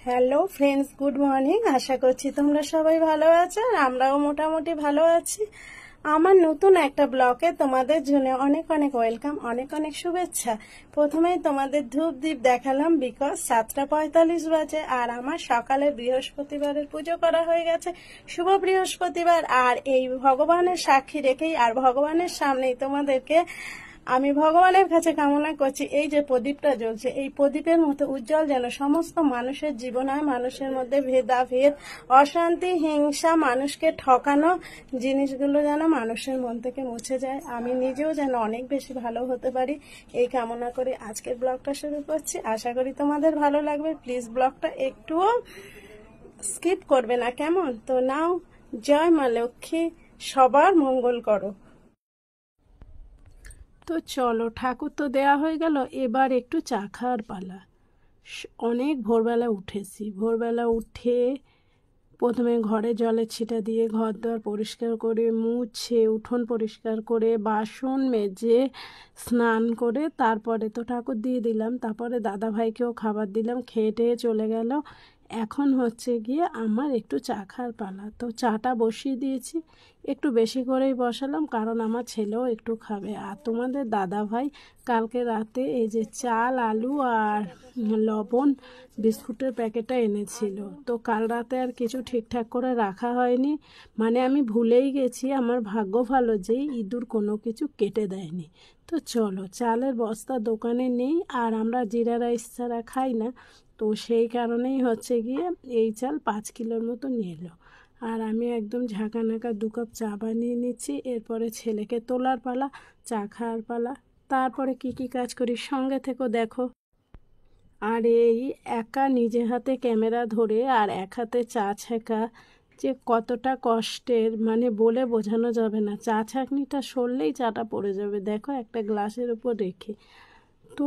Hello friends, good morning. আশা করছি তোমরা সবাই ভালো আছো আর আমরাও মোটামুটি ভালো আছি। আমার নতুন একটা ব্লগে তোমাদের জন্য অনেক অনেক ওয়েলকাম, অনেক অনেক শুভেচ্ছা। প্রথমেই তোমাদের ধূপ দ্বীপ দেখালাম বিকজ 7:45 বাজে আর আমার সকালে বৃহস্পতিবারের পুজো করা হয়ে গেছে। শুভ বৃহস্পতিবার। আর এই ভগবানের সাক্ষী রেখেই আর ভগবানের সামনেই তোমাদেরকে আমি ভগবানের কাছে কামনা করছি এই যে প্রদীপটা জ্বলছে, এই প্রদীপের মতো উজ্জ্বল যেন সমস্ত মানুষের জীবন হয়। মানুষের মধ্যে ভেদাভেদ, অশান্তি, হিংসা, মানুষকে ঠকানো জিনিসগুলো যেন মানুষের মন থেকে মুছে যায়। আমি নিজেও যেন অনেক বেশি ভালো হতে পারি এই কামনা করে আজকের ব্লগটা শুরু করছি। আশা করি তোমাদের ভালো লাগবে। প্লিজ ব্লগটা একটুও স্কিপ করবে না, কেমন? তো নাও, জয় মা লক্ষ্মী, সবার মঙ্গল করো। তো চলো, ঠাকুর তো দেয়া হয়ে গেল, এবার একটু চা খাওয়ার পালা। অনেক ভোরবেলা উঠেছি। ভোরবেলা উঠে প্রথমে ঘরে জলের ছিটা দিয়ে ঘর দুয়ার পরিষ্কার করে মুছে উঠোন পরিষ্কার করে বাসন মেজে স্নান করে তারপরে তো ঠাকুর দিয়ে দিলাম। তারপরে দাদা ভাইকেও খাবার দিলাম, খেয়ে টেয়ে চলে গেল। এখন হচ্ছে গিয়ে আমার একটু চা খাওয়ার পালা। তো চাটা বসিয়ে দিয়েছি, একটু বেশি করেই বসালাম কারণ আমার ছেলেও একটু খাবে। আর তোমাদের দাদা ভাই কালকে রাতে এই যে চাল, আলু আর লবণ বিস্কুটের প্যাকেটটা এনেছিল। তো কাল রাতে আর কিছু ঠিকঠাক করে রাখা হয়নি, মানে আমি ভুলেই গেছি। আমার ভাগ্য ভালো যে ইঁদুর কোনো কিছু কেটে দেয়নি। তো চলো, চালের বস্তা দোকানে নেই আর আমরা জিরা রাইস ছাড়া খাই না, তো সেই কারণেই হচ্ছে গিয়ে এই চাল 5 কিলোর মতো নিয়ে এলো। আর আমি একদম ঝাঁকানাকা 2 কাপ চা বানিয়ে নিচ্ছি। এরপরে ছেলেকে তোলার পালা, চা খাওয়ার পালা, তারপরে কি কি কাজ করি সঙ্গে থেকেও দেখো। আর এই একা নিজে হাতে ক্যামেরা ধরে আর এক হাতে চা ছ্যাঁকা যে কতটা কষ্টের, মানে বলে বোঝানো যাবে না। চা ছাঁকনিটা সরলেই চাটা পড়ে যাবে, দেখো একটা গ্লাসের উপর রেখে। তো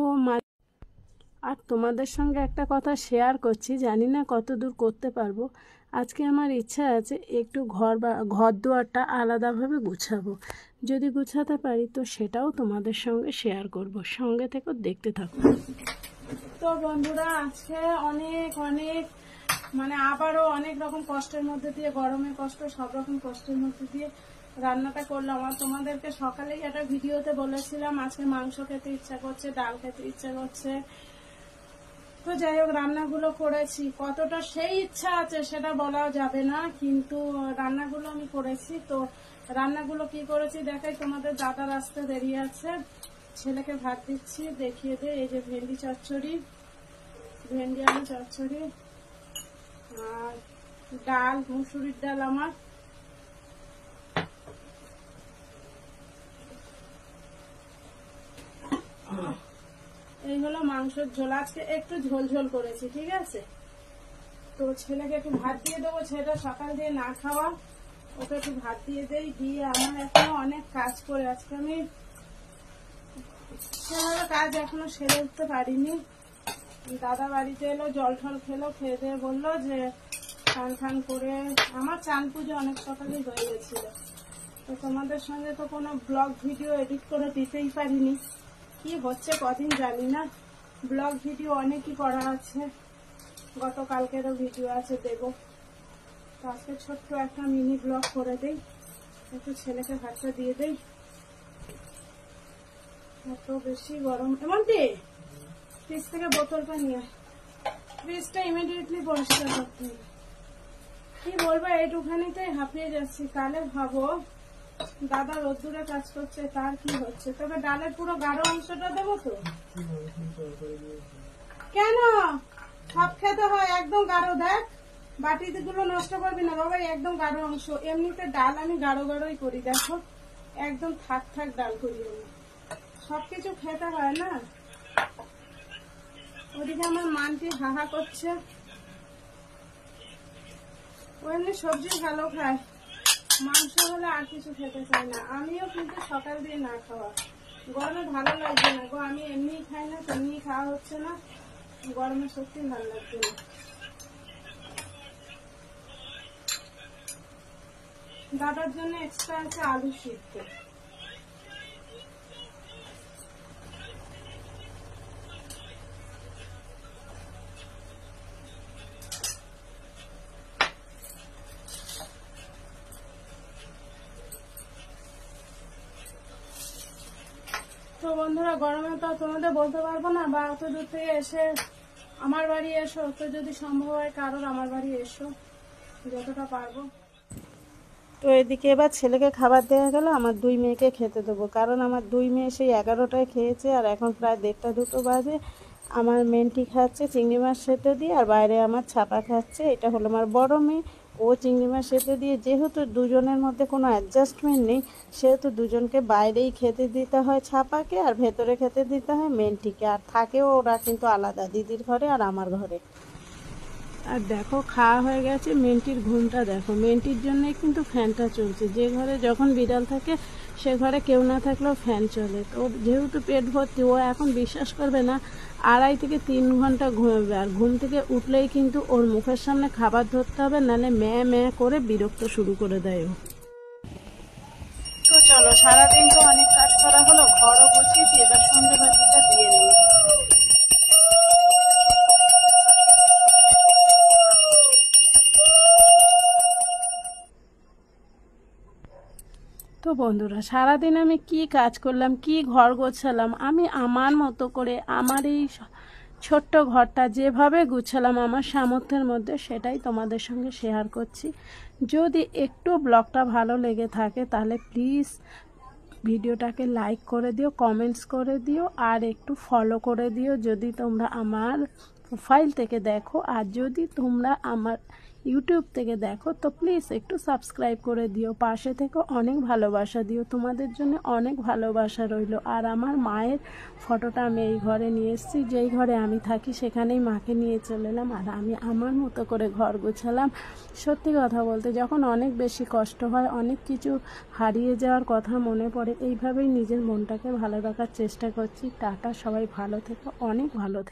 আর তোমাদের সঙ্গে একটা কথা শেয়ার করছি, জানি না কত দূর করতে পারবো। আজকে আমার ইচ্ছা আছে একটু ঘর দুয়ারটা আলাদাভাবে গুছাবো। যদি গুছাতে পারি তো সেটাও তোমাদের সঙ্গে শেয়ার করব। সঙ্গে থেকে দেখতে থাকো। তো বন্ধুরা, আজকে অনেক অনেক মানে আবারও অনেক রকম কষ্টের মধ্যে দিয়ে, গরমের কষ্ট, সব রকম কষ্টের মধ্যে দিয়ে রান্নাটা করলাম। আর তোমাদেরকে সকালেই একটা ভিডিওতে বলেছিলাম আজকে মাংস খেতে ইচ্ছা করছে, ডাল খেতে ইচ্ছা করছে। তো যাই হোক, রান্নাগুলো করেছি। কতটা সেই ইচ্ছা আছে সেটা বলাও যাবে না, কিন্তু রান্নাগুলো আমি করেছি। তো রান্নাগুলো কি করেছি দেখাই তোমাদের। দাদার আসতে দেরি আছে, ছেলেকে ভাত দিচ্ছি, দেখিয়ে দে। এই যে ভেন্ডি চচ্চড়ি, ভেন্ডি আলু চচ্চড়ি আর ডাল, মুসুরির ডাল আমার। এই হলো মাংসের ঝোল। আজকে একটু ঝোল ঝোল করেছি, ঠিক আছে। তো ছেলেকে একটু ভাত দিয়ে দেবো, ছেলেটা সকাল দিয়ে না খাওয়া, ওকে একটু ভাত দিয়ে দেই। দিয়ে আমার এখনো অনেক কাজ করে আজকে আমি সেভাবে কাজ এখনো সেরে উঠতে পারিনি। দাদা বাড়িতে এলো, জল ঠল খেলো, খেয়ে দিয়ে বললো যে স্নান টান করে, আমার চান পুজো অনেক সকালেই হয়ে গেছিল। তো তোমাদের সঙ্গে তো কোনো ব্লগ ভিডিও এডিট করে দিতেই পারিনি, কি হচ্ছে কদিন জানি না। ব্লগ ভিডিও অনেকই করা আছে, গতকালকেরও ভিডিও আছে, দেবো। তো আজকে ছোট্ট একটা মিনি ব্লগ করে দেই, একটু ছেলেকে ভাতটা দিয়ে দেই। এত বেশি গরম। এমনকি ফ্রিজ থেকে বোতলটা নিয়ে, ফ্রিজটা ইমিডিয়েটলি পরিষ্কার করতে হবে। কি বলবো, এইটুখানিতে হাঁপিয়ে যাচ্ছি। কালে ভাবো দাদা রোদ্দুরে কাজ করছে, তার কি হচ্ছে। তবে ডালের পুরো গাঢ় অংশটা দেবো তো। কেন সব খেতে হয় একদম গাঢ়? দেখ, বাটিগুলো নষ্ট করবি না বাবা, একদম গাঢ় অংশ। এমনিতে ডাল আমি গাঢ় গাঢ়ই করি, দেখো একদম থাক থাক ডাল করি আমি। সবকিছু খেতে হয় না। ওদিকে আমার মানটি হাহা করছে, ও এমনি সবজি ভালো খায়, মাংস হলে আর কিছু খেতে চায় না। আমিও কিন্তু সকাল দিয়ে না খাওয়া, গরমে ভালো লাগছে না গো। আমি এমনিই খাই না, তেমনি খাওয়া হচ্ছে না, গরমে সত্যি ভালো লাগছে না। দাদার জন্য এক্সট্রা আছে আলু সিদ্ধ। বন্ধুরা, গরমে তো তোমাদের বলতে পারবো না, বা অত দূর থেকে এসে আমার বাড়ি এসো, তো যদি সম্ভব হয় কারোর আমার বাড়ি এসো, যতটা পারবো। তো এদিকে এবার ছেলেকে খাবার দেওয়া গেল, আমার 2 মেয়েকে খেতে দেবো, কারণ আমার 2 মেয়ে সেই 11টায় খেয়েছে আর এখন প্রায় 1:30-2টো বাজে। আমার মেনটি খাচ্ছে চিংড়ি মাছ সেদ্ধ দিয়ে, আর বাইরে আমার ছাপা খাচ্ছে। এটা হলো আমার বড় মেয়ে, ও চিংড়ি মাছ সেদ্ধ দিয়ে, যেহেতু দুজনের মধ্যে কোনো অ্যাডজাস্টমেন্ট নেই, সেহেতু দুজনকে বাইরেই খেতে দিতে হয় ছাপাকে, আর ভেতরে খেতে দিতে হয় মেনটিকে। আর থাকেও ওরা কিন্তু আলাদা, দিদির ঘরে আর আমার ঘরে। আর দেখো খাওয়া হয়ে গেছে, মেন্টির ঘুমটা দেখো, মেন্টির জন্যই কিন্তু ফ্যানটা চলছে। যে ঘরে যখন বিড়াল থাকে সে ঘরে কেউ না থাকলেও ফ্যান চলে। তো যেহেতু পেট ভর্তি, ও এখন বিশ্বাস করবে না 2.5 থেকে 3 ঘন্টা ঘুমাবে, আর ঘুম থেকে উঠলেই কিন্তু ওর মুখের সামনে খাবার ধরতে হবে, নাহলে ম্যাঁ ম্যাঁ করে বিরক্ত শুরু করে দেয় ও। তো চলো, সারাদিন তো অনেক কাজ করা হলো, ঘরও গুছিয়েছি, এবার সন্ধ্যেবাতিটা দিয়ে নিই। তো বন্ধুরা, সারাদিন আমি কি কাজ করলাম, কি ঘর গোছালাম, আমি আমার মতো করে আমার এই ছোট্ট ঘরটা যেভাবে গুছালাম আমার সামর্থ্যের মধ্যে, সেটাই তোমাদের সঙ্গে শেয়ার করছি। যদি একটু ব্লগটা ভালো লেগে থাকে তাহলে প্লিজ ভিডিওটাকে লাইক করে দিও, কমেন্টস করে দিও, আর একটু ফলো করে দিও যদি তোমরা আমার প্রোফাইল থেকে দেখো। আর যদি তোমরা আমার ইউটিউব থেকে দেখো তো প্লিজ একটু সাবস্ক্রাইব করে দিও, পাশে থেকে অনেক ভালোবাসা দিও, তোমাদের জন্য অনেক ভালোবাসা রইল। আর আমার মায়ের ফটোটা আমি এই ঘরে নিয়ে এসেছি, যেই ঘরে আমি থাকি সেখানেই মাকে নিয়ে চলে এলাম, আর আমি আমার মতো করে ঘর গোছালাম। সত্যি কথা বলতে, যখন অনেক বেশি কষ্ট হয়, অনেক কিছু হারিয়ে যাওয়ার কথা মনে পড়ে, এইভাবেই নিজের মনটাকে ভালো রাখার চেষ্টা করছি। টাটা, সবাই ভালো থেকো, অনেক ভালো থেকো।